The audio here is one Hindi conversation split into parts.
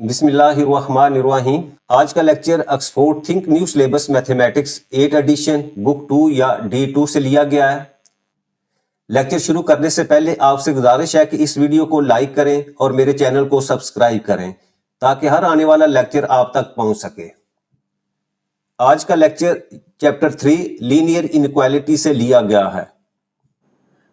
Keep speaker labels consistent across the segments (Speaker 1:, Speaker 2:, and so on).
Speaker 1: बिस्मिल्लाहिर्रहमानिर्रहीम। आज का lecture Oxford think new syllabus mathematics 8 addition book 2 या D2 से लिया गया है। लेक्चर शुरू करने से पहले आपसे गुजारिश है कि इस वीडियो को लाइक करें और मेरे चैनल को सब्सक्राइब करें ताकि हर आने वाला लेक्चर आप तक पहुंच सके। आज का लेक्चर चैप्टर 3 लीनियर इनइक्वालिटी से लिया गया है।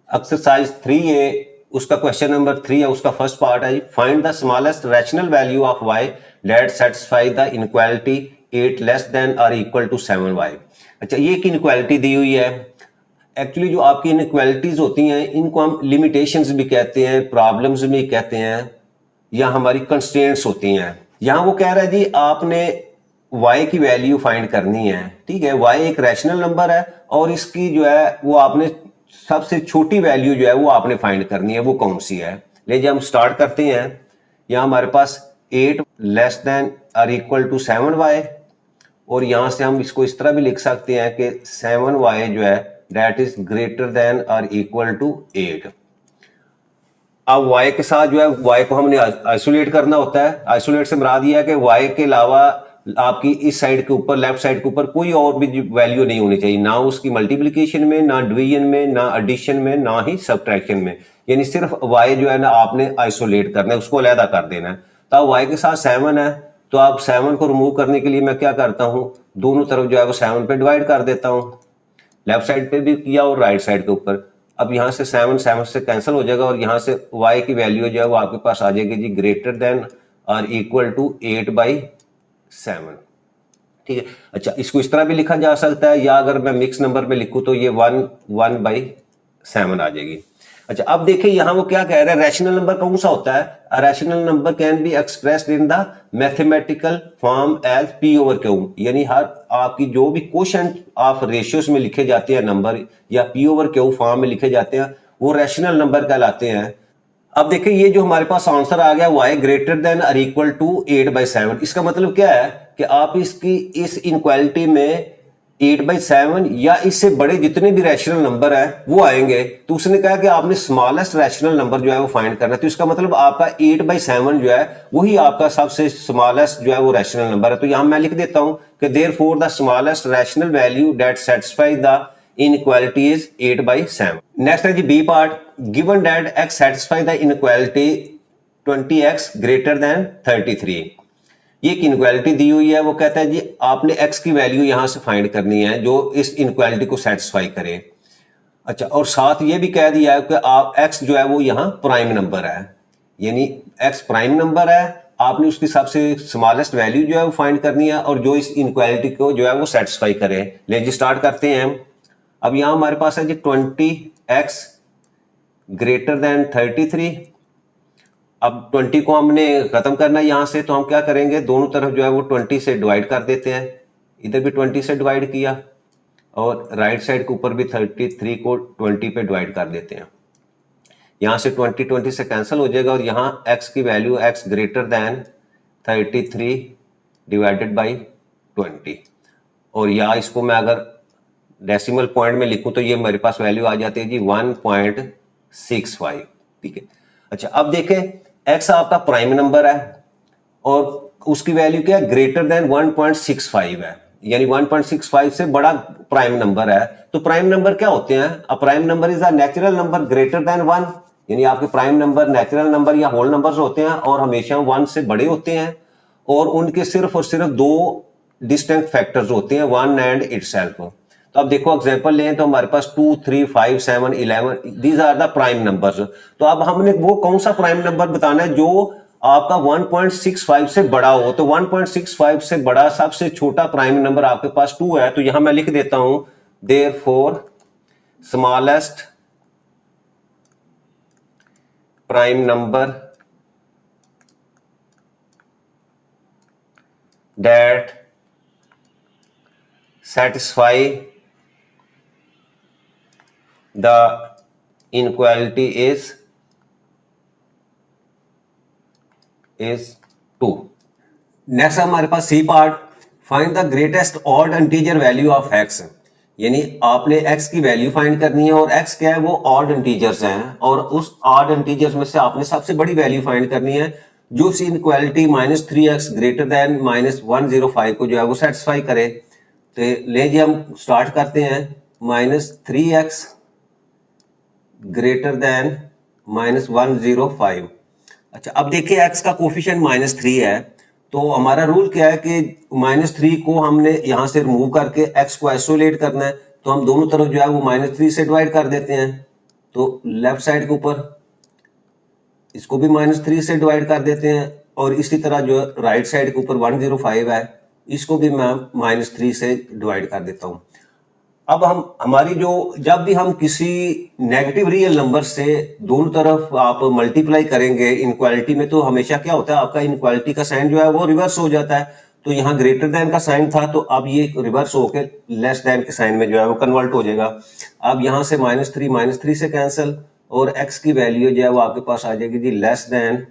Speaker 1: एक्सरसाइज 3A उसका क्वेश्चन नंबर 3 है, उसका फर्स्ट पार्ट है find the smallest rational value of y that satisfy the inequality 8 less than और इक्वल टू 7y। अच्छा, ये एक इनइक्वालिटी दी हुई है। एक्चुअली जो आपकी इनइक्वालिटीज होती हैं इनको हम लिमिटेशंस भी कहते हैं, प्रॉब्लम्स भी कहते हैं, या हमारी कंस्ट्रेंट्स होती हैं। यहां वो कह रहा है जी आपने y की वैल्यू फाइंड करनी है। ठीक है, y एक रैशनल नंबर है और इसकी जो है वो आपने सबसे छोटी वैल्यू जो है वो आपने फाइंड करनी है। वो कौन सी है? लीजिए हम स्टार्ट करते हैं। यहां हमारे पास 8 लेस देन और इक्वल टू 7y, और यहां से हम इसको इस तरह भी लिख सकते हैं कि 7y जो है दैट इज ग्रेटर देन और इक्वल टू 8। अब y के साथ जो है y को हमने आइसोलेट करना होता है। आइसोलेट से मुराद ये है कि y के अलावा आपकी इस साइड के ऊपर, लेफ्ट साइड के ऊपर कोई और भी वैल्यू नहीं होनी चाहिए, ना उसकी मल्टीप्लिकेशन में, ना डिवीजन में, ना एडिशन में, ना ही सब्ट्रैक्शन में। यानी सिर्फ y जो है ना आपने आइसोलेट करना है, उसको अलहदा कर देना है। तो अब y के साथ 7 है, तो अब 7 को रिमूव करने के लिए मैं क्या करता हूँ, दोनों तरफ जो है वो 7 पे डिवाइड कर देता हूँ। लेफ्ट साइड पे भी किया और राइट साइड के ऊपर। अब यहाँ से 7 से कैंसिल हो जाएगा और यहाँ से y की वैल्यू जो है वो आपके पास आ जाएगी जी ग्रेटर देन और इक्वल टू 8/7। ठीक है। अच्छा, इसको इस तरह भी लिखा जा सकता है, या अगर मैं मिक्स नंबर में लिखूं तो ये 1/7 आ जाएगी। अच्छा, अब देखिए यहाँ वो क्या कह रहा है, रैशनल नंबर कौन सा होता है? A rational number can be expressed in the mathematical form as P/Q। यानी हर आपकी जो भी क्वोशंट ऑफ रेशियोज में लिखे जाते हैं नंबर, या P/Q फॉर्म में लिखे जाते हैं, वो रैशनल नंबर कहलाते हैं। अब देखिए ये जो हमारे पास आंसर आ गया y ग्रेटर देन और इक्वल टू 8/7, इसका मतलब क्या है कि आप इसकी इस इनक्वालिटी में 8/7 या इससे बड़े जितने भी रैशनल नंबर है वो आएंगे। तो उसने कहा कि आपने स्मॉलेस्ट रैशनल नंबर जो है वो फाइंड करना है। तो इसका मतलब आपका 8/7 जो है वही आपका सबसे स्मॉलेस्ट जो है वो रैशनल नंबर है। तो यहां मैं लिख देता हूं कि therefore the smallest rational value that satisfy the inequality is 8/7। Next है जी b part, given that x satisfy the inequality 20x greater than 33। ये एक इनक्वालिटी दी हुई है। वो कहता है जी आपने x की वैल्यू यहां से फाइंड करनी है जो इस इनक्वालिटी को सेटिस्फाई करे। अच्छा, और साथ ये भी कह दिया है कि आप x जो है वो यहाँ प्राइम नंबर है, यानी x प्राइम नंबर है, आपने उसकी सबसे स्मॉलेस्ट वैल्यू जो है वो फाइंड करनी है और जो इस इनक्वालिटी को जो है वो सेटिस्फाई करे। लेकिन स्टार्ट करते हैं। अब यहां हमारे पास है जी 20x ग्रेटर देन 33। अब 20 को हमने खत्म करना है यहां से, तो हम क्या करेंगे, दोनों तरफ जो है वो 20 से डिवाइड कर देते हैं। इधर भी 20 से डिवाइड किया और राइट साइड के ऊपर भी 33 को 20 पे डिवाइड कर देते हैं। यहां से 20 से कैंसिल हो जाएगा और यहां x की value x greater than 33 divided by 20, और या इसको मैं अगर डेसिमल पॉइंट में लिखूं तो ये मेरे पास वैल्यू आ जाती है जी 1.65। ठीक है। अच्छा, अब देखें x आपका प्राइम नंबर है और उसकी वैल्यू क्या है, ग्रेटर देन 1.65 है, यानी 1.65 से बड़ा प्राइम नंबर है। तो प्राइम नंबर क्या होते हैं? A prime number is a natural number greater than 1, यानी आपके प्राइम नंबर नेचुरल नंबर या होल नंबर्स होते हैं और हमेशा 1 से बड़े होते हैं, और उनके सिर्फ और सिर्फ दो डिस्टिंक्ट फैक्टर्स होते हैं, 1 एंड इटसेल्फ। तो अब देखो एग्जांपल लें तो हमारे पास 2, 3, 5, 7, 11 these are the prime numbers. तो अब हमने वो कौन सा प्राइम नंबर बताना है जो आपका 1.65 से बड़ा हो। तो 1.65 से बड़ा सबसे छोटा प्राइम नंबर आपके पास 2 है। तो यहां मैं लिख देता हूं therefore smallest prime number that satisfy the inequality is 2। Next हमारे पास c part, find the greatest odd integer value of x। यानी आपने x की वैल्यू फाइंड करनी है और x क्या है, वो ऑड इंटीजर्स हैं, और उस ऑड इंटीजर्स में से आपने सबसे बड़ी वैल्यू फाइंड करनी है। जो सी इनक्वालिटी -3x ग्रेटर देन -105 को जो है वो सेटिस्फाई करे। तो ले जी हम स्टार्ट करते हैं। -3x greater than -105। अच्छा, अब देखिए x का कोफिशिएंट -3 है, तो हमारा रूल क्या है कि -3 को हमने यहां से रिमूव करके x को आइसोलेट करना है, तो हम दोनों तरफ जो है वो -3 से डिवाइड कर देते हैं। तो लेफ्ट साइड के ऊपर इसको भी -3 से डिवाइड कर देते हैं, और इसी तरह जो राइट साइड के ऊपर 105 है इसको भी मैं -3 से डिवाइड कर देता हूं। अब हम हमारी जो जब भी हम किसी नेगेटिव रियल नंबर से दोनों तरफ आप मल्टीप्लाई करेंगे इनक्वालिटी में, तो हमेशा क्या होता है, आपका इनक्वालिटी का साइन जो है वो रिवर्स हो जाता है। तो यहाँ ग्रेटर देन का साइन था, तो अब ये रिवर्स होकर लेस देन के साइन में जो है वो कन्वर्ट हो जाएगा। अब यहाँ से -3 से कैंसिल, और x की वैल्यू जो है वो आपके पास आ जाएगी जी लेस देन।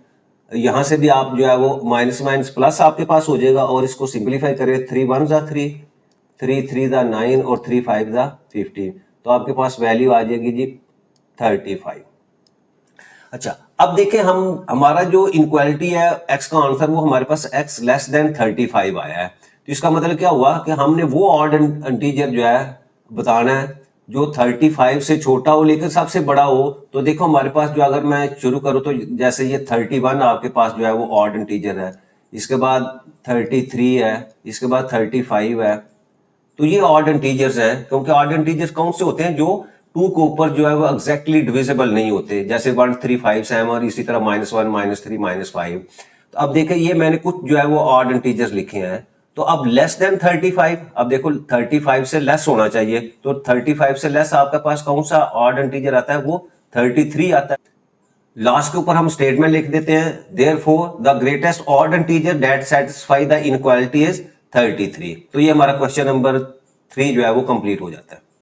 Speaker 1: यहाँ से भी आप जो है वो माइनस माइनस प्लस आपके पास हो जाएगा, और इसको सिंप्लीफाई करें, 3 1 जा 3, 3 3 दा 9 और 3 5 दा 15, तो आपके पास वैल्यू आ जाएगी जी 35। अच्छा, अब देखें हम हमारा जो इनक्वालिटी है x का आंसर वो हमारे पास x लेस देन 35 आया है। तो इसका मतलब क्या हुआ कि हमने वो ऑड इंटीजर जो है बताना है जो 35 से छोटा हो लेकिन सबसे बड़ा हो। तो देखो हमारे पास जो, अगर मैं शुरू करूं तो जैसे ये 31 आपके पास जो है वो ऑड इंटीजर है, इसके बाद 33 है, इसके बाद 35 है। तो ये ऑड इंटीजर्स हैं, क्योंकि ऑड इंटीजर्स कौन से होते हैं, जो 2 के ऊपर जो है वो एग्जैक्टली डिविजिबल नहीं होते, जैसे 1 3 5 7 और इसी तरह -1 -3 -5। तो अब देखिए ये मैंने कुछ जो है वो ऑड इंटीजर्स लिखे हैं। तो अब लेस देन 35, अब देखो 35 से लेस होना चाहिए, तो 35 से लेस आपके पास कौन सा ऑड इंटीजर आता है, वो 33 आता है। लास्ट के ऊपर हम स्टेटमेंट लिख देते हैं, therefore the greatest odd integer that satisfy the inequality is 33। तो ये हमारा क्वेश्चन नंबर 3 जो है वो कंप्लीट हो जाता है।